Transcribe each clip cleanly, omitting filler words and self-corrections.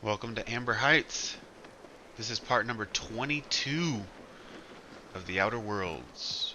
Welcome to Amber Heights. This is part number 22 of The Outer Worlds.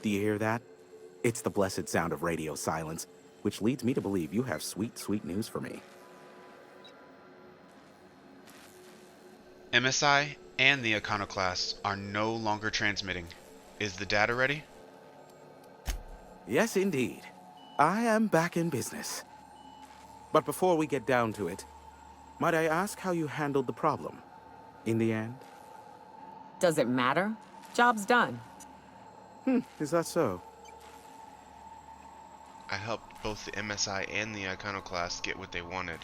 Do you hear that? It's the blessed sound of radio silence, which leads me to believe you have sweet, sweet news for me. MSI and the Iconoclasts are no longer transmitting. Is the data ready? Yes, indeed. I am back in business. But before we get down to it, might I ask how you handled the problem? In the end? Does it matter? Job's done. Is that so? I helped both the MSI and the Iconoclast get what they wanted.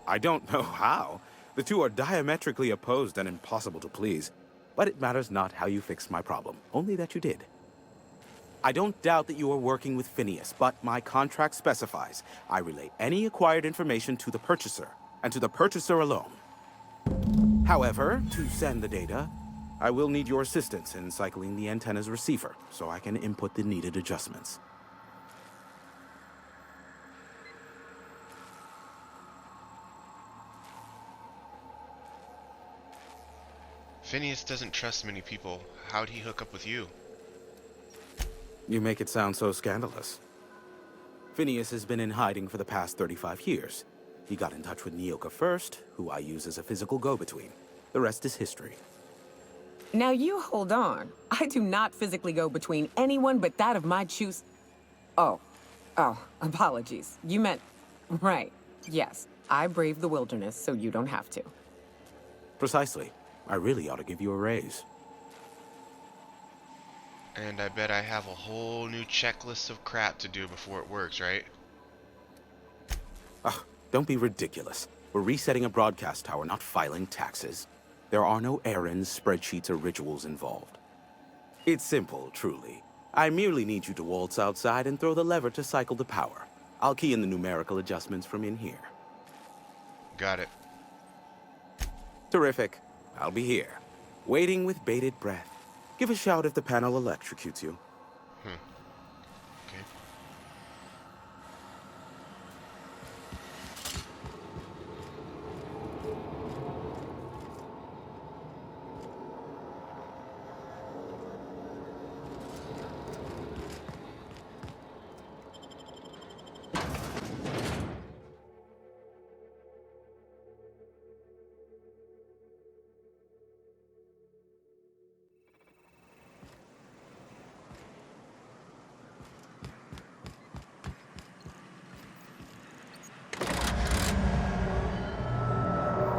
I don't know how. The two are diametrically opposed and impossible to please. But it matters not how you fixed my problem, only that you did. I don't doubt that you are working with Phineas, but my contract specifies I relay any acquired information to the purchaser, and to the purchaser alone. However, to send the data, I will need your assistance in cycling the antenna's receiver, so I can input the needed adjustments. Phineas doesn't trust many people. How'd he hook up with you? You make it sound so scandalous. Phineas has been in hiding for the past 35 years. He got in touch with Nyoka first, who I use as a physical go-between. The rest is history. Now you hold on. I do not physically go between anyone but that of my choose. Oh. Oh, apologies. You meant. Right. Yes. I braved the wilderness, so you don't have to. Precisely. I really ought to give you a raise. And I bet I have a whole new checklist of crap to do before it works, right? Ugh, don't be ridiculous. We're resetting a broadcast tower, not filing taxes. There are no errands, spreadsheets, or rituals involved. It's simple, truly. I merely need you to waltz outside and throw the lever to cycle the power. I'll key in the numerical adjustments from in here. Got it. Terrific. I'll be here, waiting with bated breath. Give a shout if the panel electrocutes you. Okay.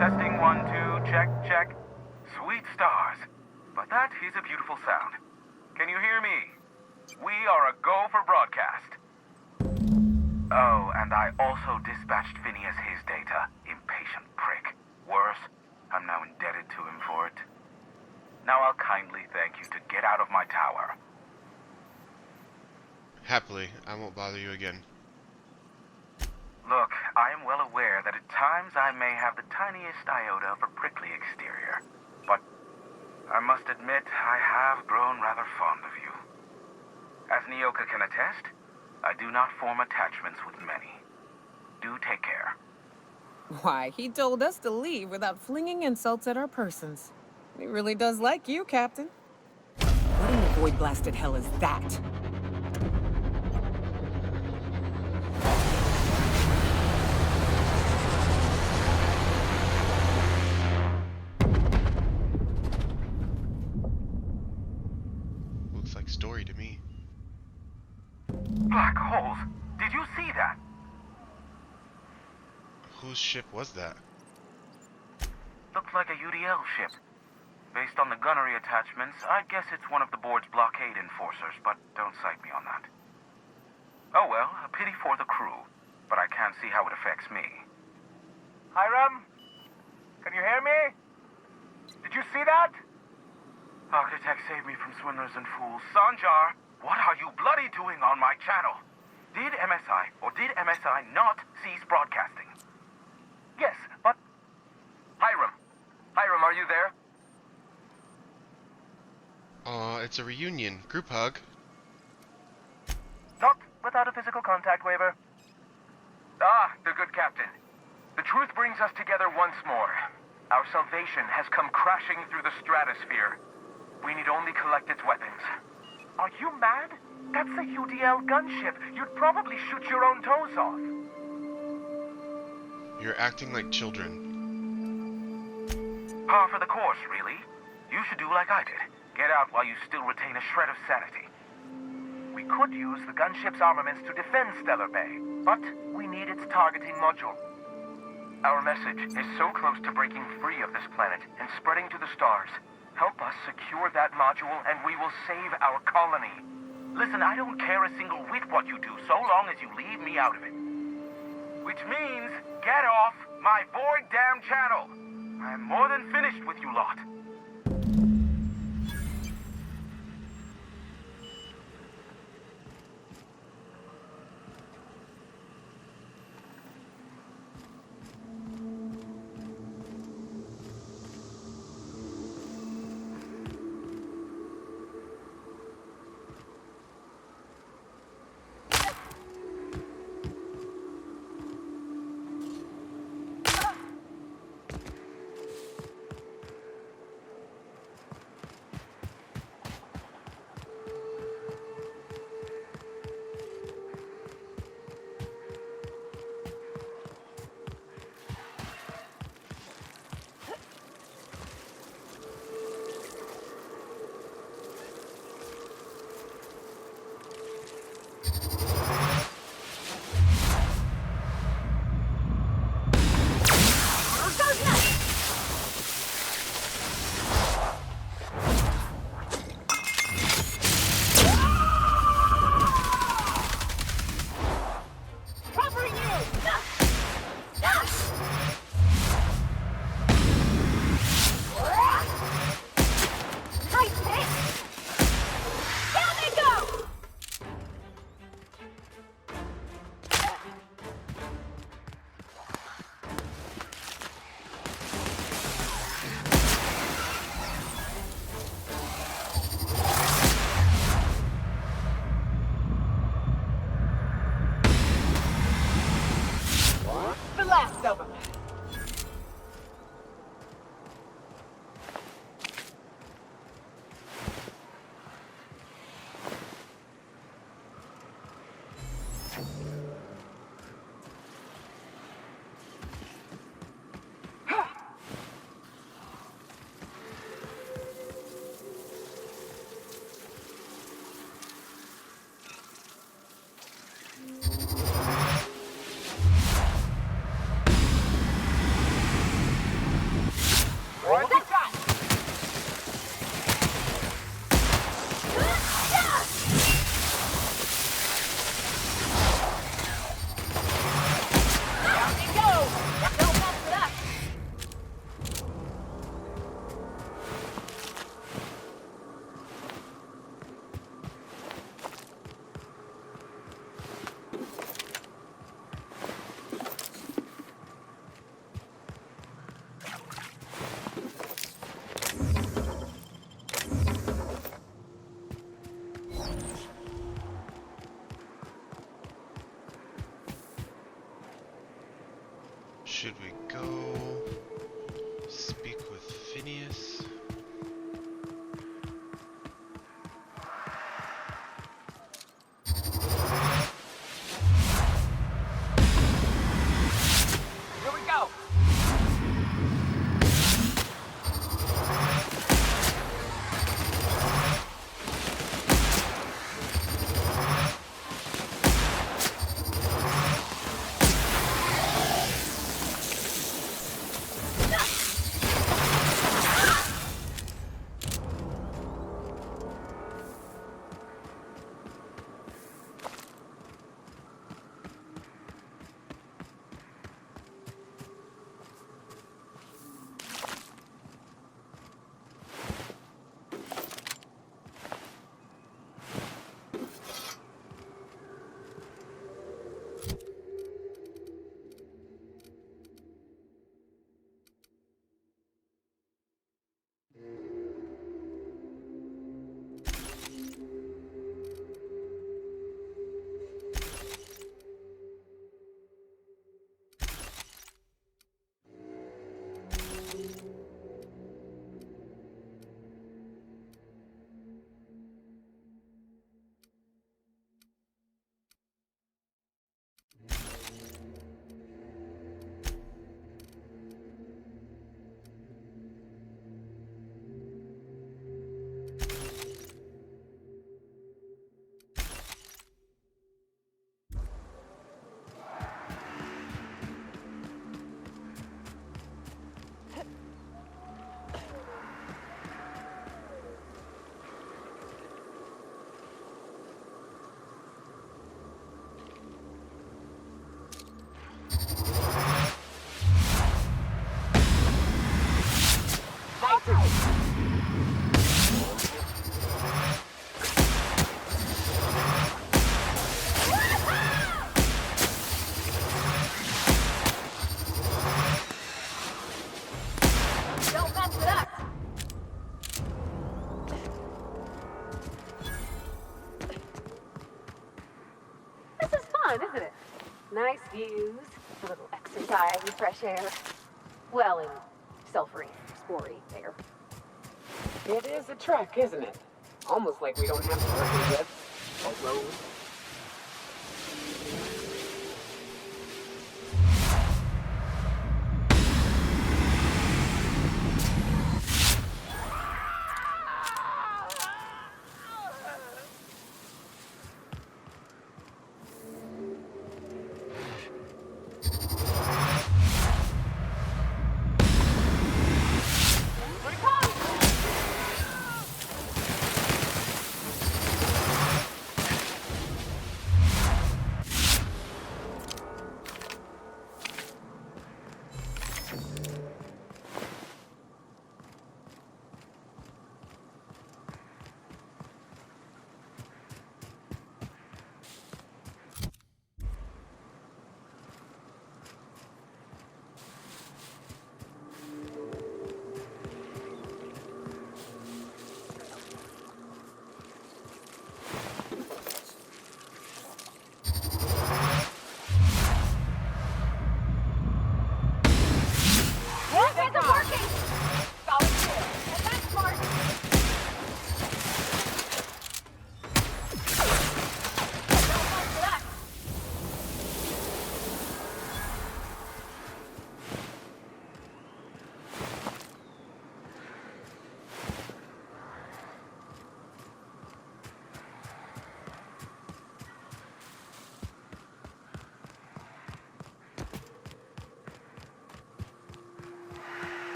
Testing one, two, check, check. Sweet stars. But that is a beautiful sound. Can you hear me? We are a go for broadcast. Oh, and I also dispatched Phineas his data. Impatient prick. Worse, I'm now indebted to him for it. Now I'll kindly thank you to get out of my tower. Happily, I won't bother you again. Look, I am well aware that at times I may have the tiniest iota of a prickly exterior, but I must admit I have grown rather fond of you. As Nyoka can attest, I do not form attachments with many. Do take care. Why, he told us to leave without flinging insults at our persons. He really does like you, Captain. What in the void-blasted hell is that? Looks like story to me. Black holes. Did you see that? Whose ship was that? Looks like a UDL ship. Based on the gunnery attachments, I guess it's one of the board's blockade enforcers, but don't cite me on that. Oh well, a pity for the crew, but I can't see how it affects me. Hiram? Can you hear me? Did you see that? Architect saved me from swindlers and fools. Sanjar, what are you bloody doing on my channel? Did MSI or did MSI not cease broadcasting? Yes, but... Hiram. Hiram, are you there? It's a reunion. Group hug. Not without a physical contact waiver. Ah, the good captain. The truth brings us together once more. Our salvation has come crashing through the stratosphere. We need only collect its weapons. Are you mad? That's a UDL gunship. You'd probably shoot your own toes off. You're acting like children. Par for the course, really. You should do like I did. Get out while you still retain a shred of sanity. We could use the gunship's armaments to defend Stellar Bay, but we need its targeting module. Our message is so close to breaking free of this planet and spreading to the stars. Help us secure that module and we will save our colony. Listen, I don't care a single whit what you do, so long as you leave me out of it. Which means, get off my void damn channel. I'm more than finished with you lot. should we go speak with Phineas? Here we go. Don't mess with us! This is fun, isn't it? Nice views, a little exercise and fresh air. Well, and sulfury, spory air. It is a trek, isn't it? Almost like we don't have to work with a road.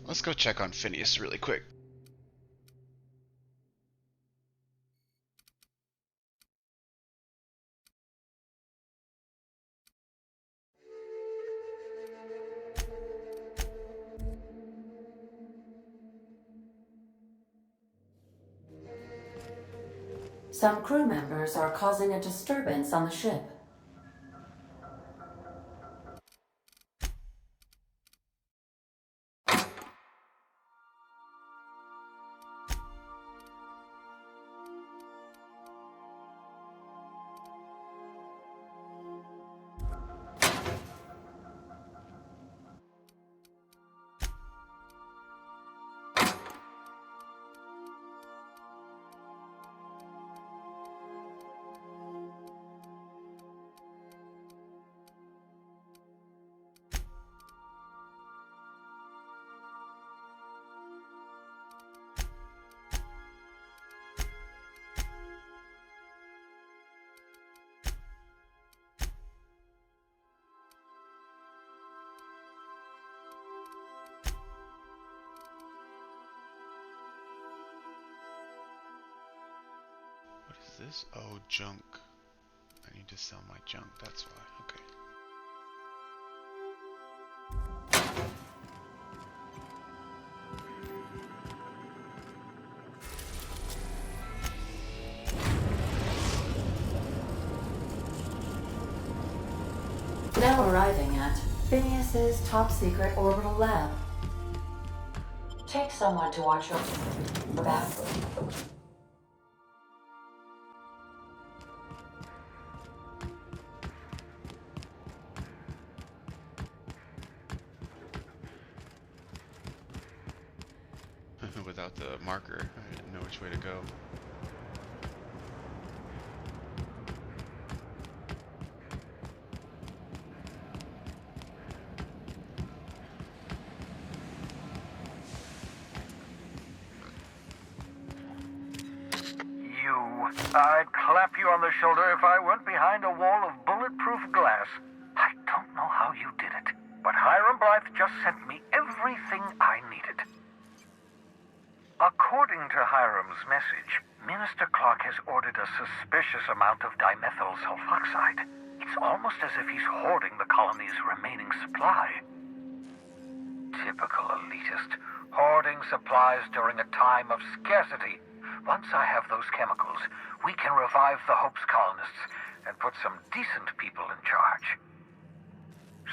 Let's go check on Phineas really quick. Some crew members are causing a disturbance on the ship. What is this? Oh, junk. I need to sell my junk, that's why. Okay. Now arriving at Phineas's top secret orbital lab. Take someone to watch your bathroom. Without the marker, I didn't know which way to go. I'd clap you on the shoulder if I weren't behind a wall of bulletproof glass. I don't know how you did it, but Hiram Blythe just sent me everything I needed. According to Hiram's message, Minister Clark has ordered a suspicious amount of dimethyl sulfoxide. It's almost as if he's hoarding the colony's remaining supply. Typical elitist, hoarding supplies during a time of scarcity. Once I have those chemicals, we can revive the Hope's colonists and put some decent people in charge.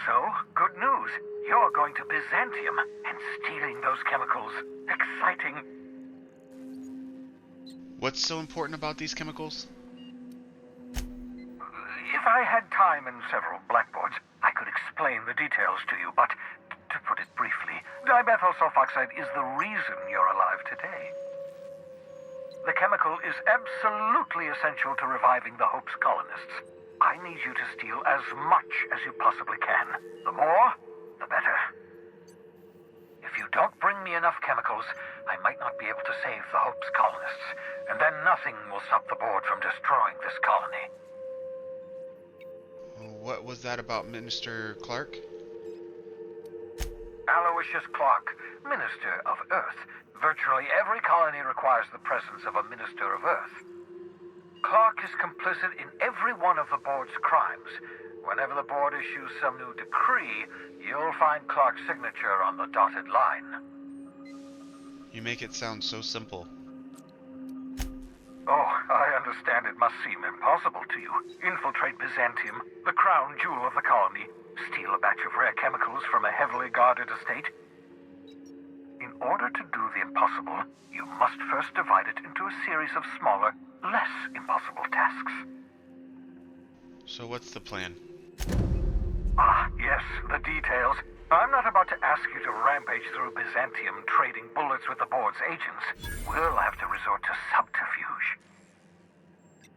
So, good news. You're going to Byzantium and stealing those chemicals. Exciting. What's so important about these chemicals? If I had time and several blackboards, I could explain the details to you, but to put it briefly, dimethyl sulfoxide is the reason you're alive today. The chemical is absolutely essential to reviving the Hope's colonists. I need you to steal as much as you possibly can. The more, the better. If you don't bring me enough chemicals, I might not be able to save the Hope's colonists, and then nothing will stop the board from destroying this colony. What was that about Minister Clark? Aloysius Clark, Minister of Earth. Virtually every colony requires the presence of a Minister of Earth. Clark is complicit in every one of the board's crimes. Whenever the board issues some new decree, you'll find Clark's signature on the dotted line. You make it sound so simple. Oh, I understand it must seem impossible to you. Infiltrate Byzantium, the crown jewel of the colony, steal a batch of rare chemicals from a heavily guarded estate. In order to do the impossible, you must first divide it into a series of smaller, less impossible tasks. So what's the plan? Ah, yes, the details. I'm not about to ask you to rampage through Byzantium trading bullets with the board's agents. We'll have to resort to subterfuge.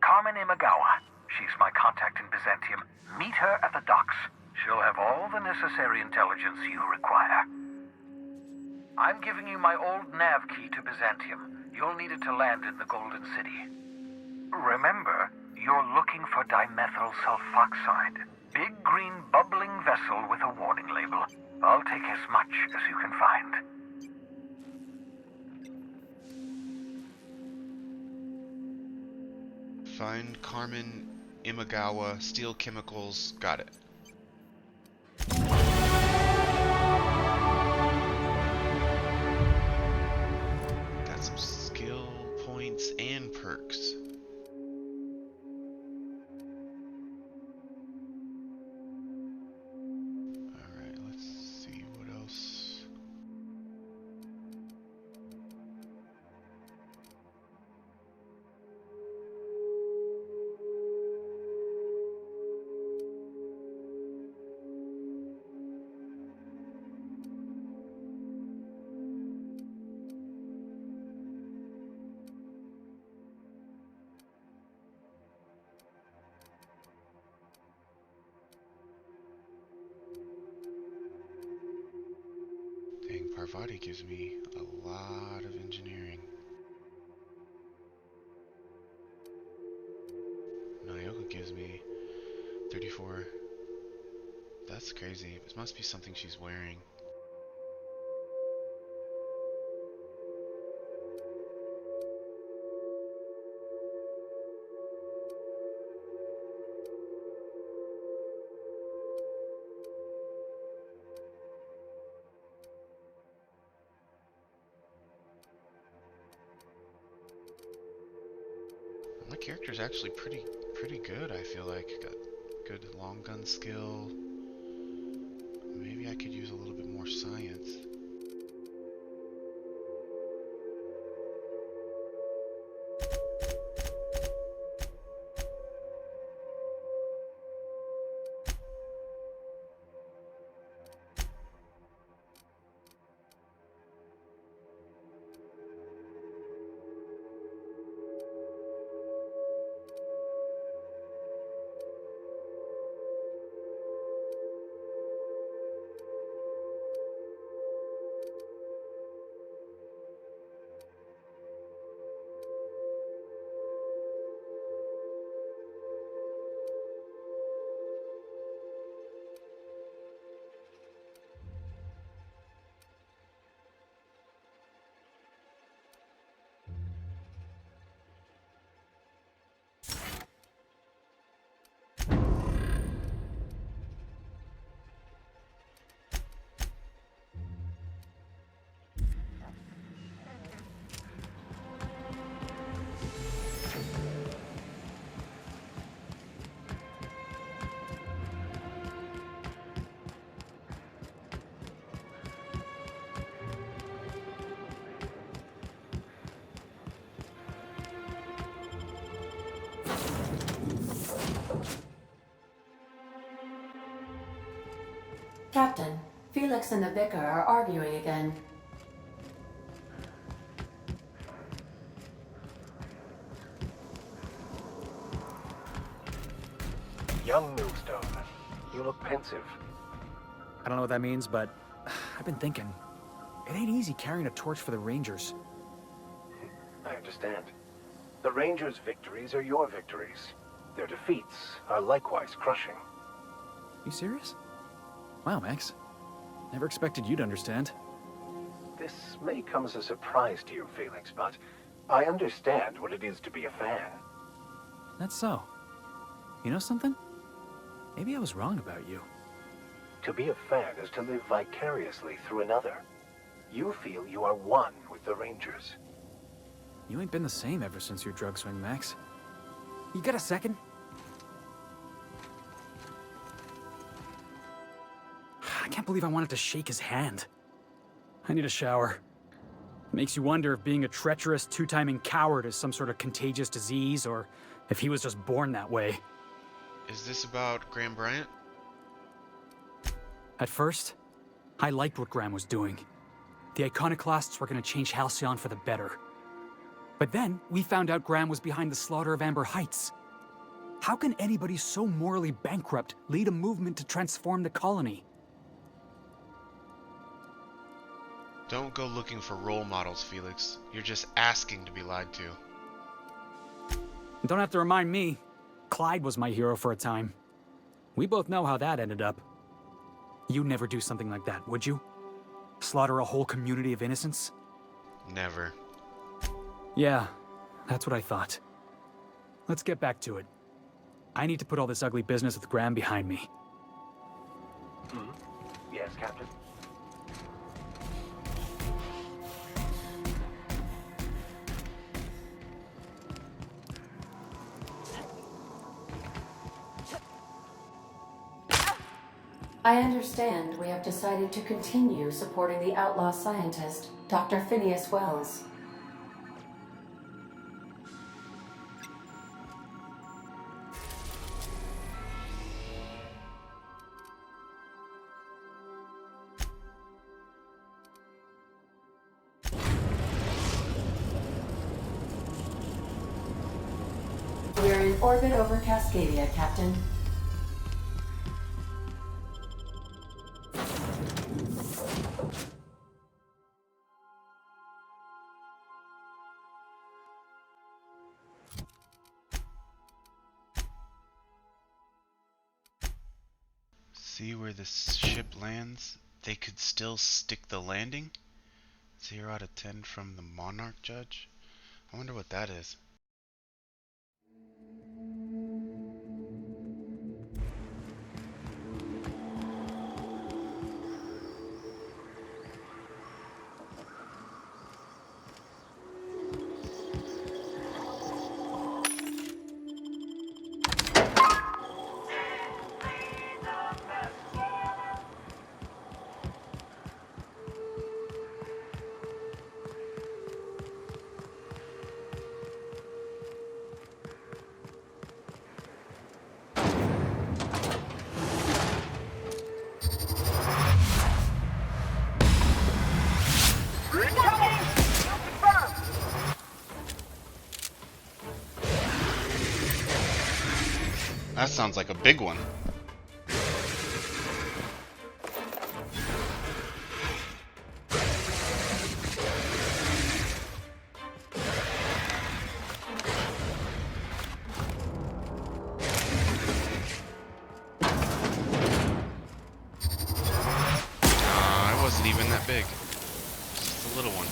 Carmen Imagawa. She's my contact in Byzantium. Meet her at the docks. She'll have all the necessary intelligence you require. I'm giving you my old nav key to Byzantium. You'll need it to land in the Golden City. Remember, you're looking for dimethyl sulfoxide. Big green bubbling vessel with a warning label. I'll take as much as you can find. Find Carmen Imagawa, Steel Chemicals. Got it. Got some skill points and perks. Alright, let's see what else. Dang, Parvati gives me a lot of engineering. Nyoka gives me 34. That's crazy. This must be something she's wearing. My character's actually pretty good, I feel like. Got good long gun skill. Maybe I could use a little bit more science. Captain, Felix and the Vicar are arguing again. Young Millstone, you look pensive. I don't know what that means, but I've been thinking. It ain't easy carrying a torch for the Rangers. I understand. The Rangers' victories are your victories. Their defeats are likewise crushing. You serious? Wow, Max. Never expected you to understand. This may come as a surprise to you, Felix, but I understand what it is to be a fan. That's so. You know something? Maybe I was wrong about you. To be a fan is to live vicariously through another. You feel you are one with the Rangers. You ain't been the same ever since your drug swing, Max. You got a second? I can't believe I wanted to shake his hand. I need a shower. It makes you wonder if being a treacherous, two-timing coward is some sort of contagious disease, or if he was just born that way. Is this about Graham Bryant? At first, I liked what Graham was doing. The Iconoclasts were going to change Halcyon for the better. But then, we found out Graham was behind the slaughter of Amber Heights. How can anybody so morally bankrupt lead a movement to transform the colony? Don't go looking for role models, Felix. You're just asking to be lied to. Don't have to remind me. Clyde was my hero for a time. We both know how that ended up. You'd never do something like that, would you? Slaughter a whole community of innocents? Never. Yeah, that's what I thought. let's get back to it. I need to put all this ugly business with Graham behind me. Yes, Captain? I understand we have decided to continue supporting the outlaw scientist, Dr. Phineas Wells. We're in orbit over Cascadia, Captain. See where this ship lands? They could still stick the landing? 0 out of 10 from the Monarch Judge? I wonder what that is. That sounds like a big one. It wasn't even that big. Just a little one.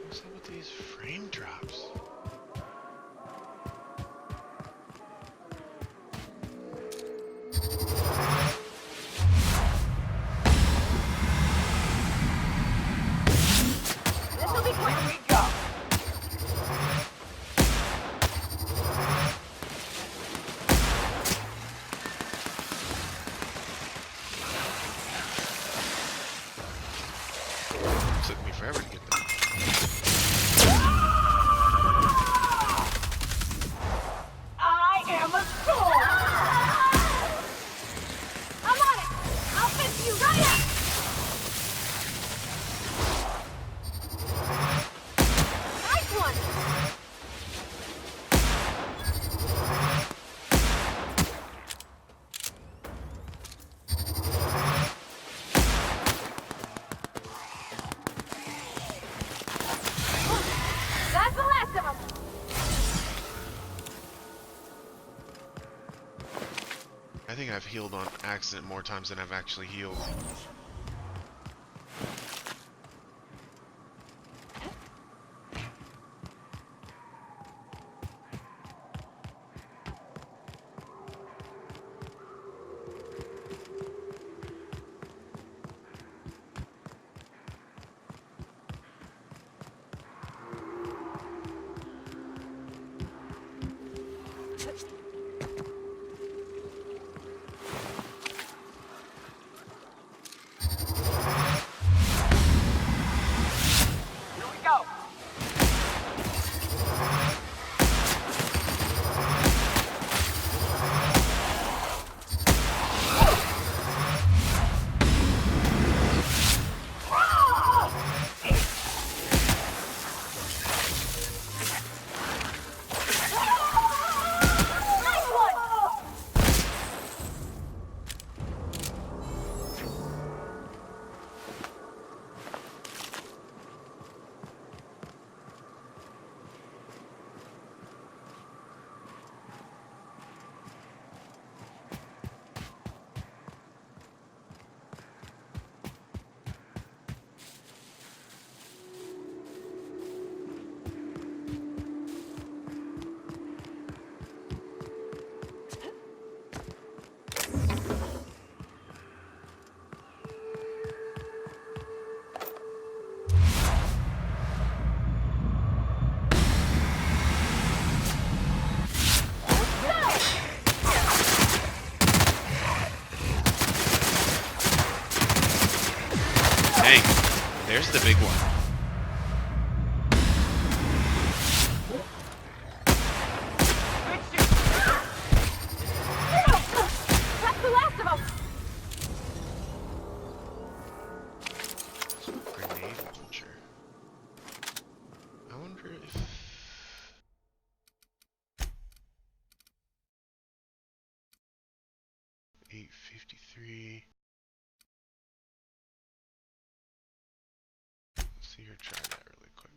What's up with these frame drops? This'll be quick. We go. Took me forever to get that. I am a sword. I'm on it. I'll fix you right up. Nice one. That's the last of them. I think I've healed on accident more times than I've actually healed. dang. There's the big one. That's the last of them! Grenade launcher. I wonder if... 853. Let's see here, try that really quick.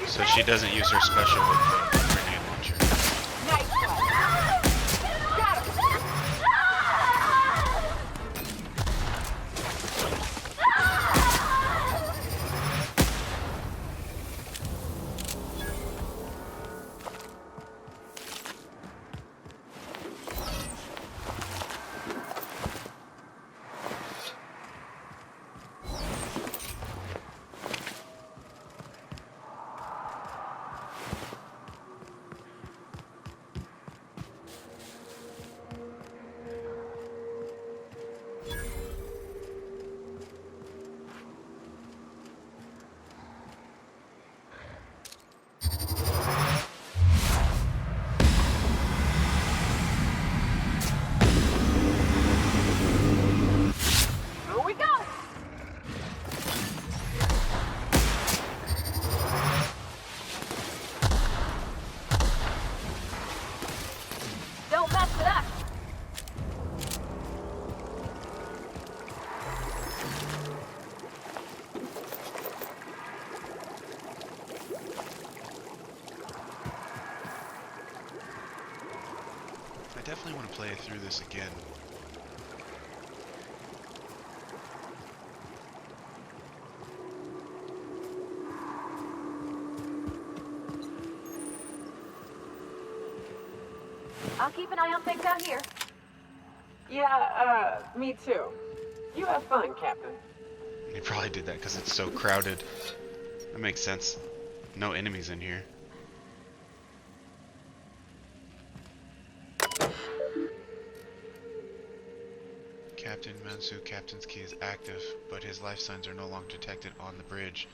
So she doesn't use her special with the grenade launcher. Here we go! Don't mess it up! I definitely want to play through this again. I'll keep an eye on things out here. Yeah, me too. You have fun, Captain. They probably did that because it's so crowded. That makes sense. No enemies in here. Captain Mansu, Captain's key is active, but his life signs are no longer detected on the bridge.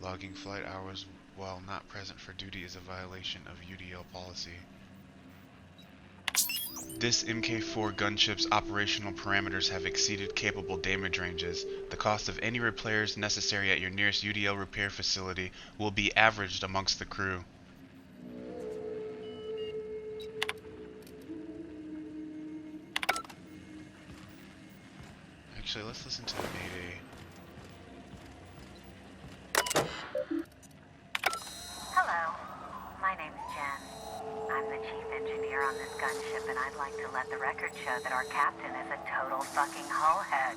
Logging flight hours while not present for duty is a violation of UDL policy. This Mk4 gunship's operational parameters have exceeded capable damage ranges. The cost of any repairs necessary at your nearest UDL repair facility will be averaged amongst the crew. Actually, let's listen to the Mayday. Hello, my name's Jen. I'm the chief engineer on this gunship, and I'd like to let the record show that our captain is a total fucking hullhead.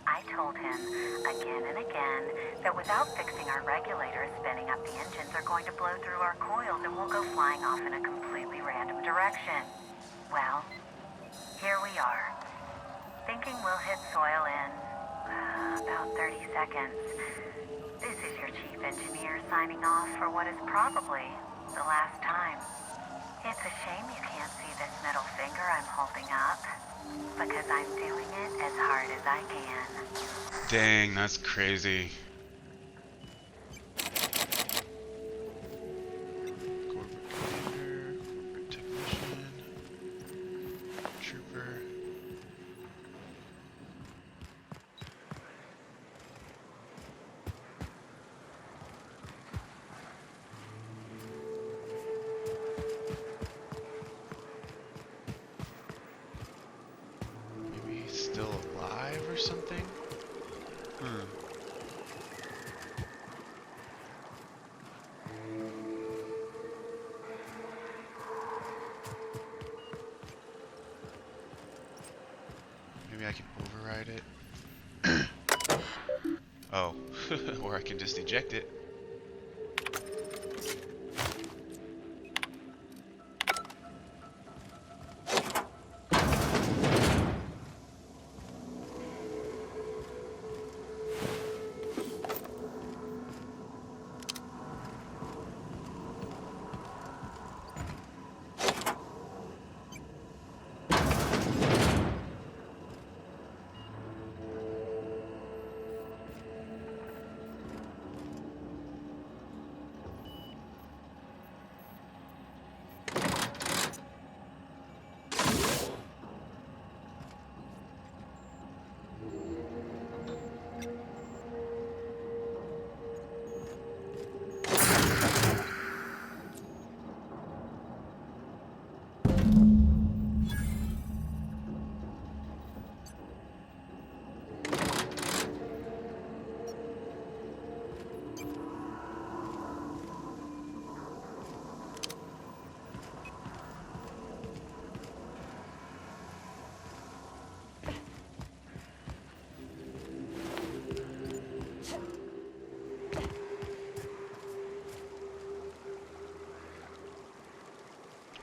I told him again and again that without fixing our regulators, spinning up the engines are going to blow through our coils and we'll go flying off in a completely random direction. Well, here we are. Thinking we'll hit soil in about 30 seconds. This is your chief engineer signing off for what is probably the last time. It's a shame you can't see this middle finger I'm holding up, because I'm doing it as hard as I can. Dang, that's crazy. Corporate commander, corporate technician, trooper. Maybe he's still alive or something? override it. Oh, or I can just eject it.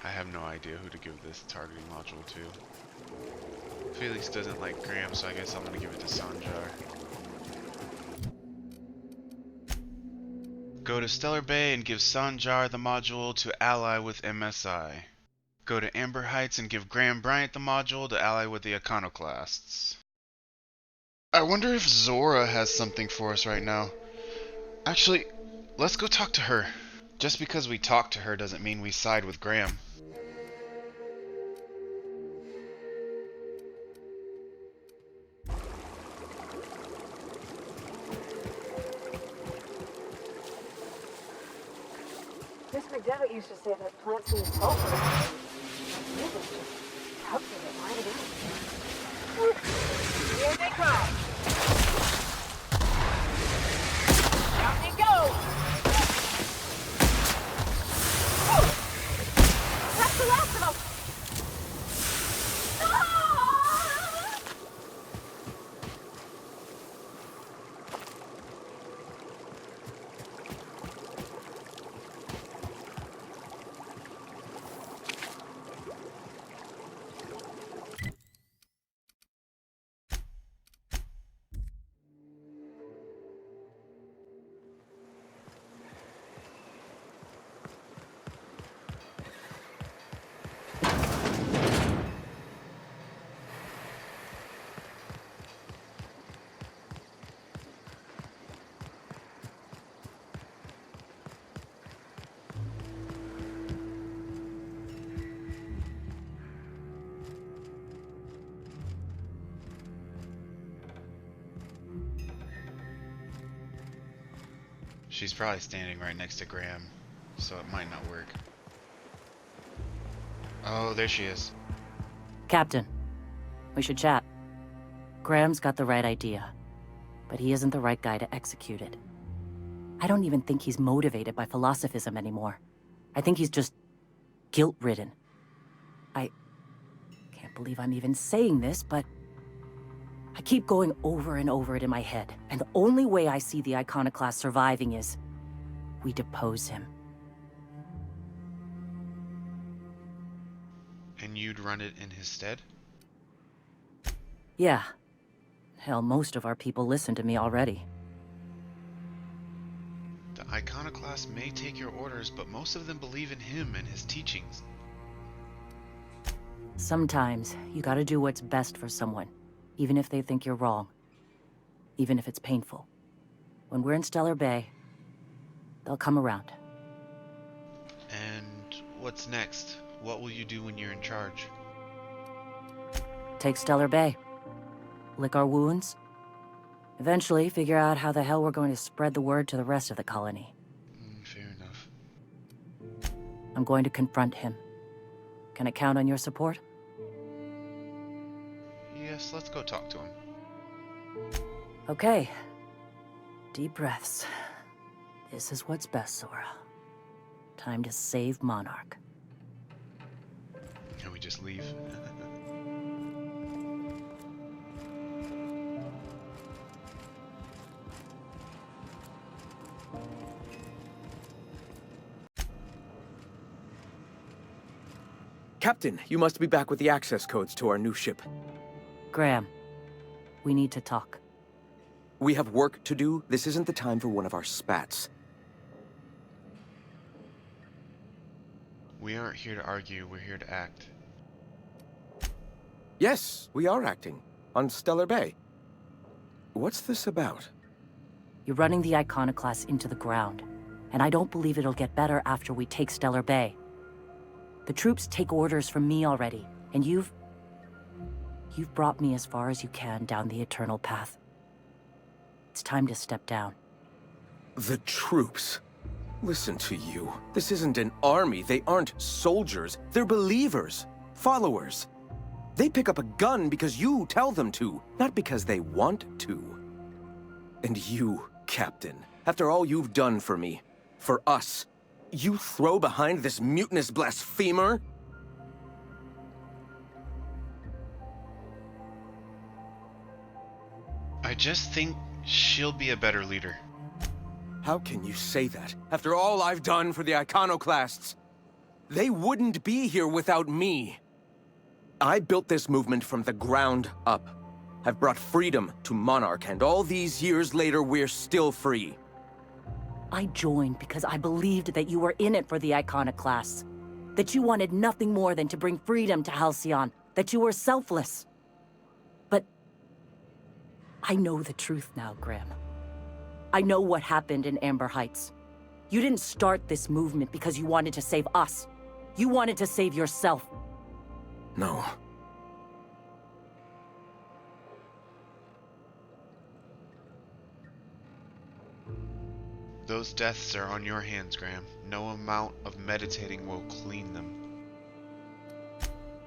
I have no idea who to give this targeting module to. Felix doesn't like Graham, so I guess I'm gonna give it to Sanjar. Go to Stellar Bay and give Sanjar the module to ally with MSI. Go to Amber Heights and give Graham Bryant the module to ally with the Iconoclasts. I wonder if Zora has something for us right now. Actually, let's go talk to her. Just because we talk to her doesn't mean we side with Graham. Miss McDevitt used to say that plants need sulfur. This is just helps with it right away. Here they come. Down they go. That's the last of them. She's probably standing right next to Graham, so it might not work. Oh, there she is. Captain, we should chat. Graham's got the right idea, but he isn't the right guy to execute it. I don't even think he's motivated by philosophism anymore. I think he's just guilt-ridden. I can't believe I'm even saying this, but I keep going over and over it in my head, and the only way I see the Iconoclast surviving is we depose him. And you'd run it in his stead? Yeah. Hell, most of our people listen to me already. The Iconoclasts may take your orders, but most of them believe in him and his teachings. Sometimes, you gotta do what's best for someone, even if they think you're wrong. Even if it's painful. When we're in Stellar Bay, they'll come around. And what's next? What will you do when you're in charge? Take Stellar Bay. Lick our wounds. Eventually, figure out how the hell we're going to spread the word to the rest of the colony. Fair enough. I'm going to confront him. Can I count on your support? Yes, let's go talk to him. Okay. Deep breaths. This is what's best, Zora. Time to save Monarch. Can we just leave? Captain, you must be back with the access codes to our new ship. Graham, we need to talk. We have work to do. This isn't the time for one of our spats. We aren't here to argue, we're here to act. Yes, we are acting. On Stellar Bay. What's this about? You're running the Iconoclast into the ground, and I don't believe it'll get better after we take Stellar Bay. The troops take orders from me already, and you've brought me as far as you can down the Eternal Path. It's time to step down. The troops. Listen to you. This isn't an army. They aren't soldiers. They're believers. Followers. They pick up a gun because you tell them to, not because they want to. And you, Captain, after all you've done for me, for us, you throw behind this mutinous blasphemer? I just think she'll be a better leader. How can you say that, after all I've done for the Iconoclasts? They wouldn't be here without me. I built this movement from the ground up. I've brought freedom to Monarch, and all these years later, we're still free. I joined because I believed that you were in it for the Iconoclasts. That you wanted nothing more than to bring freedom to Halcyon. That you were selfless. But I know the truth now, Graham. I know what happened in Amber Heights. You didn't start this movement because you wanted to save us. You wanted to save yourself. No. Those deaths are on your hands, Graham. No amount of meditating will clean them.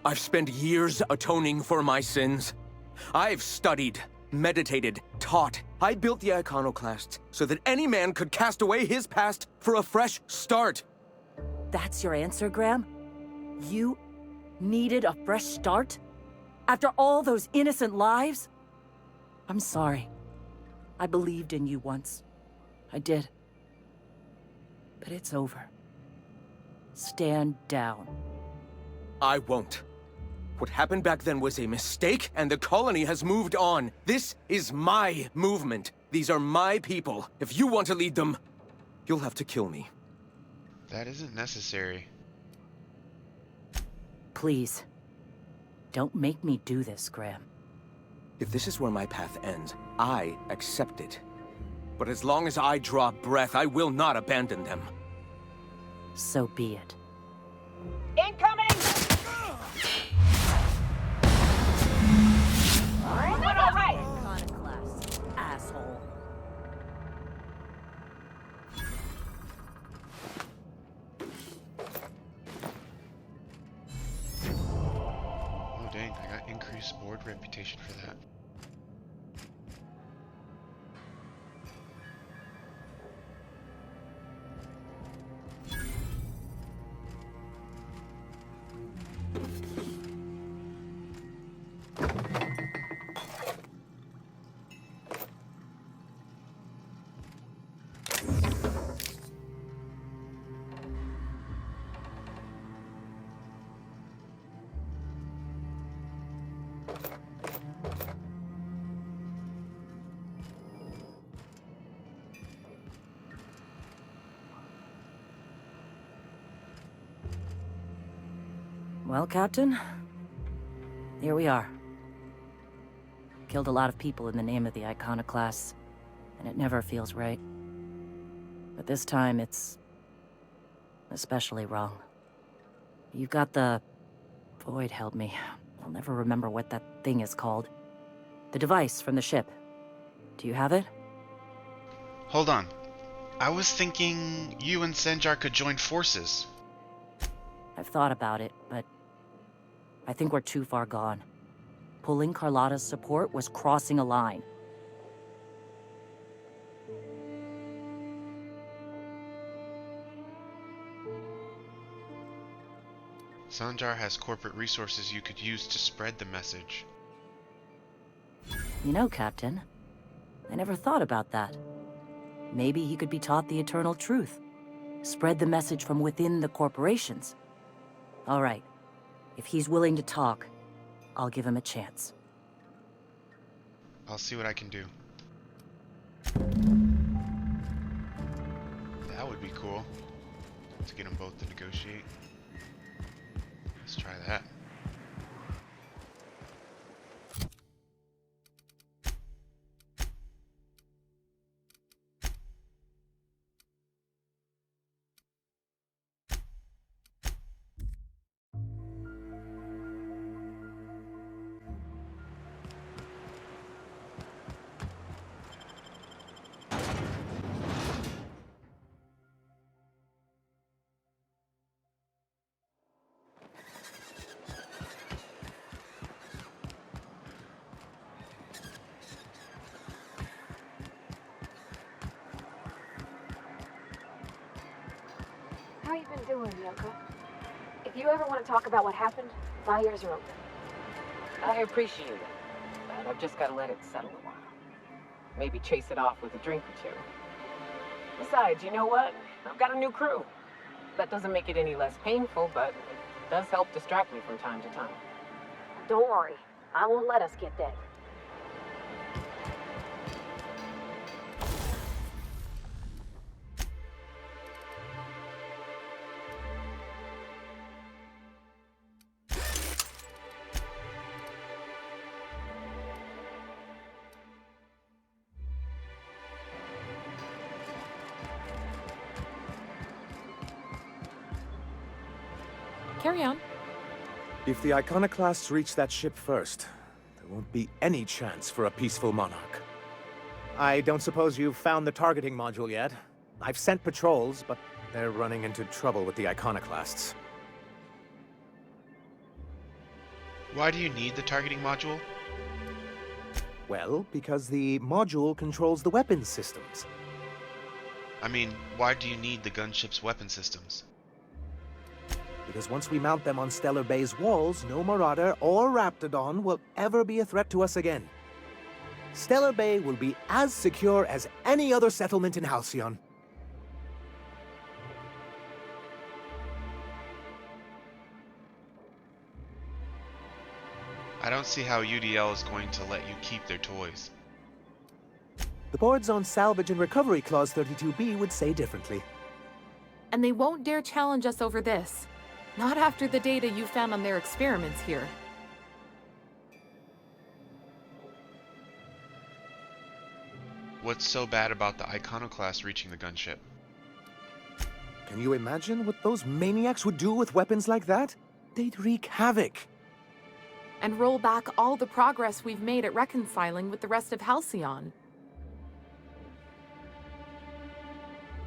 I've spent years atoning for my sins. I've studied, meditated, taught. I built the Iconoclasts so that any man could cast away his past for a fresh start. That's your answer, Graham? You needed a fresh start? After all those innocent lives? I'm sorry. I believed in you once. I did. But it's over. Stand down. I won't. What happened back then was a mistake, and the colony has moved on. This is my movement. These are my people. If you want to lead them, you'll have to kill me. That isn't necessary. Please. Don't make me do this, Graham. If this is where my path ends, I accept it. But as long as I draw breath, I will not abandon them. So be it. Incoming! Iconoclast, asshole. Oh dang, I got increased board reputation for that. Well, Captain, here we are. Killed a lot of people in the name of the Iconoclasts, and it never feels right. But this time, it's especially wrong. You've got the... Void, help me. I'll never remember what that thing is called. The device from the ship. Do you have it? Hold on. I was thinking you and Sanjar could join forces. I've thought about it, but I think we're too far gone. Pulling Carlotta's support was crossing a line. Sanjar has corporate resources you could use to spread the message. You know, Captain, I never thought about that. Maybe he could be taught the eternal truth. Spread the message from within the corporations. All right. If he's willing to talk, I'll give him a chance. I'll see what I can do. That would be cool. To get them both to negotiate. Let's try that. How you been doing, Yoko? If you ever want to talk about what happened, my ears are open. I appreciate it, but I've just got to let it settle a while. Maybe chase it off with a drink or two. Besides, you know what? I've got a new crew. That doesn't make it any less painful, but it does help distract me from time to time. Don't worry. I won't let us get dead. Carry on. If the Iconoclasts reach that ship first, there won't be any chance for a peaceful monarch. I don't suppose you've found the targeting module yet? I've sent patrols, but they're running into trouble with the Iconoclasts. Why do you need the targeting module? Well, because the module controls the weapons systems. I mean, why do you need the gunship's weapon systems? Because once we mount them on Stellar Bay's walls, no Marauder or Raptidon will ever be a threat to us again. Stellar Bay will be as secure as any other settlement in Halcyon. I don't see how UDL is going to let you keep their toys. The board's own Salvage and Recovery Clause 32B would say differently. And they won't dare challenge us over this. Not after the data you found on their experiments here. What's so bad about the Iconoclast reaching the gunship? Can you imagine what those maniacs would do with weapons like that? They'd wreak havoc. And roll back all the progress we've made at reconciling with the rest of Halcyon.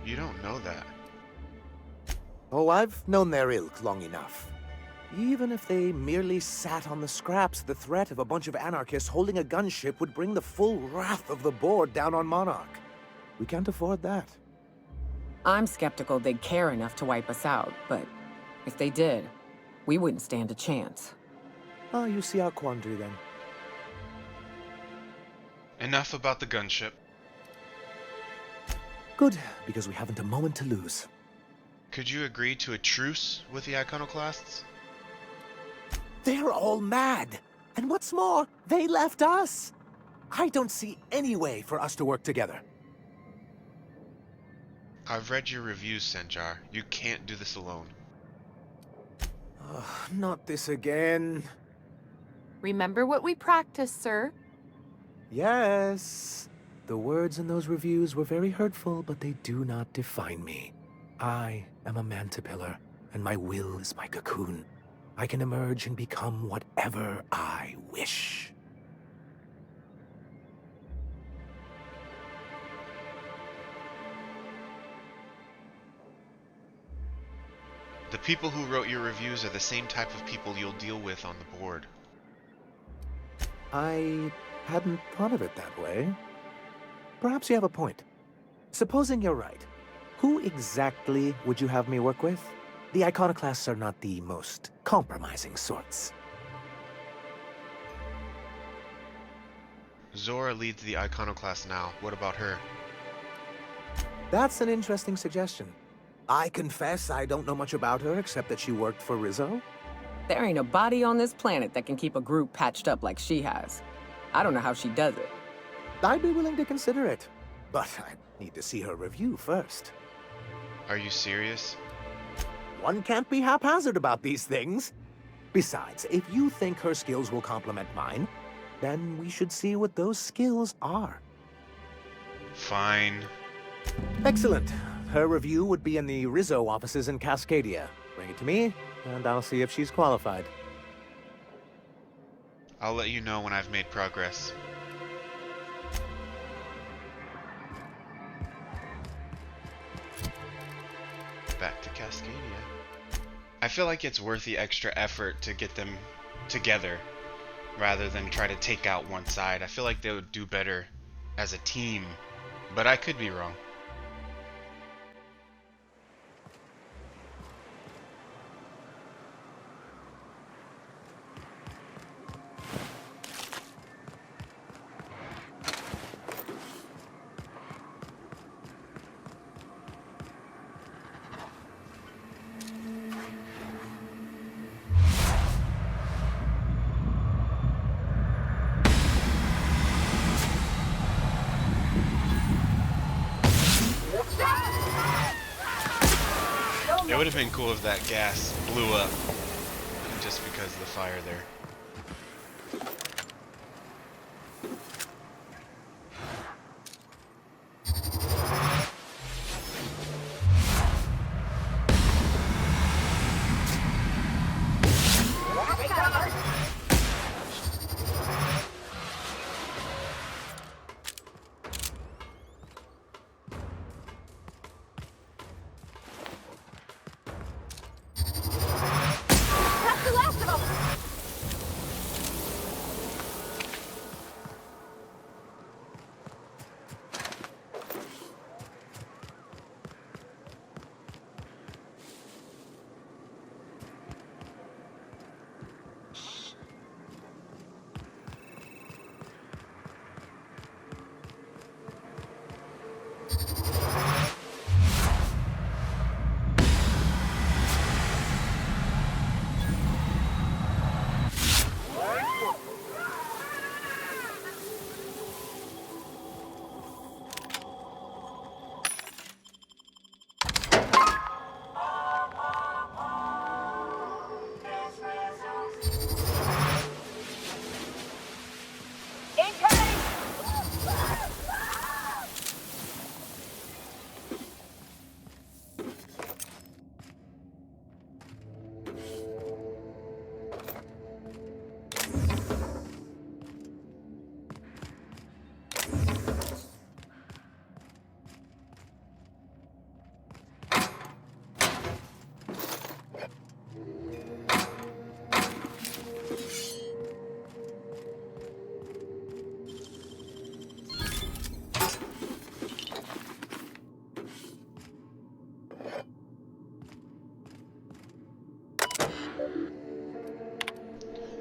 You don't know that. Oh, I've known their ilk long enough. Even if they merely sat on the scraps, the threat of a bunch of anarchists holding a gunship would bring the full wrath of the board down on Monarch. We can't afford that. I'm skeptical they'd care enough to wipe us out, but if they did, we wouldn't stand a chance. Oh, you see our quandary then. Enough about the gunship. Good, because we haven't a moment to lose. Could you agree to a truce with the Iconoclasts? They're all mad. And what's more, they left us. I don't see any way for us to work together. I've read your reviews, Senjar. You can't do this alone. Not this again. Remember what we practiced, sir. Yes. The words in those reviews were very hurtful, but they do not define me. I am a Mantipillar, and my will is my cocoon. I can emerge and become whatever I wish. The people who wrote your reviews are the same type of people you'll deal with on the board. I hadn't thought of it that way. Perhaps you have a point. Supposing you're right, who exactly would you have me work with? The Iconoclasts are not the most compromising sorts. Zora leads the Iconoclast now. What about her? That's an interesting suggestion. I confess I don't know much about her except that she worked for Rizzo. There ain't a body on this planet that can keep a group patched up like she has. I don't know how she does it. I'd be willing to consider it, but I need to see her review first. Are you serious? One can't be haphazard about these things. Besides, if you think her skills will complement mine, then we should see what those skills are. Fine. Excellent. Her review would be in the Rizzo offices in Cascadia. Bring it to me, and I'll see if she's qualified. I'll let you know when I've made progress. Back to Cascadia. I feel like it's worth the extra effort to get them together rather than try to take out one side. I feel like they would do better as a team, but I could be wrong. It would have been cool if that gas blew up just because of the fire there.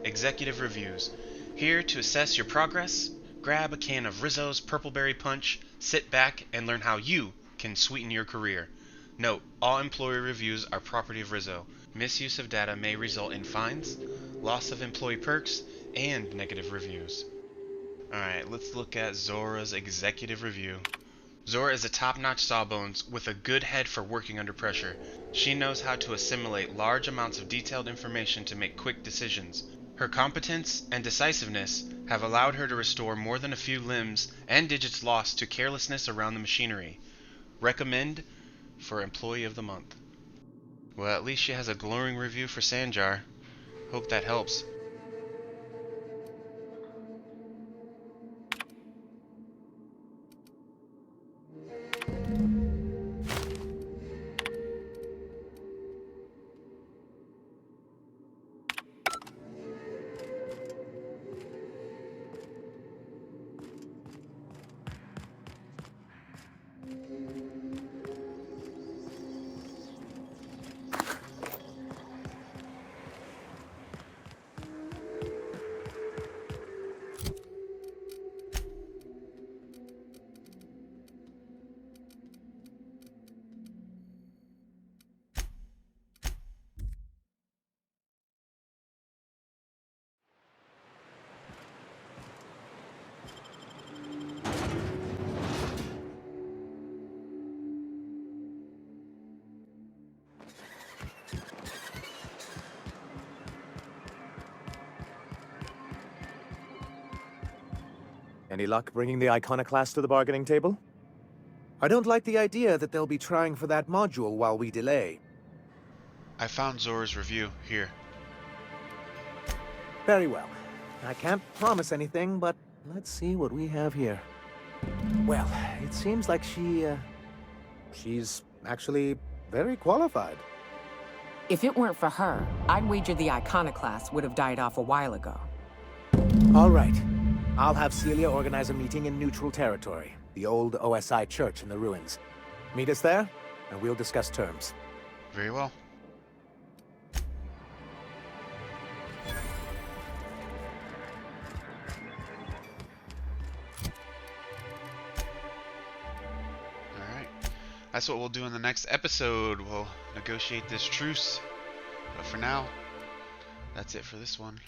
Executive Reviews. Here to assess your progress, grab a can of Rizzo's Purpleberry Punch, sit back, and learn how you can sweeten your career. Note, all employee reviews are property of Rizzo. Misuse of data may result in fines, loss of employee perks, and negative reviews. Alright, let's look at Zora's Executive Review. Zora is a top-notch sawbones with a good head for working under pressure. She knows how to assimilate large amounts of detailed information to make quick decisions. Her competence and decisiveness have allowed her to restore more than a few limbs and digits lost to carelessness around the machinery. Recommend for Employee of the Month. Well, at least she has a glowing review for Sanjar. Hope that helps. Any luck bringing the Iconoclast to the bargaining table? I don't like the idea that they'll be trying for that module while we delay. I found Zora's review here. Very well. I can't promise anything, but let's see what we have here. Well, it seems like she's actually very qualified. If it weren't for her, I'd wager the Iconoclast would have died off a while ago. All right. I'll have Celia organize a meeting in neutral territory, the old OSI church in the ruins. Meet us there, and we'll discuss terms. Very well. Alright. That's what we'll do in the next episode. We'll negotiate this truce. But for now, that's it for this one.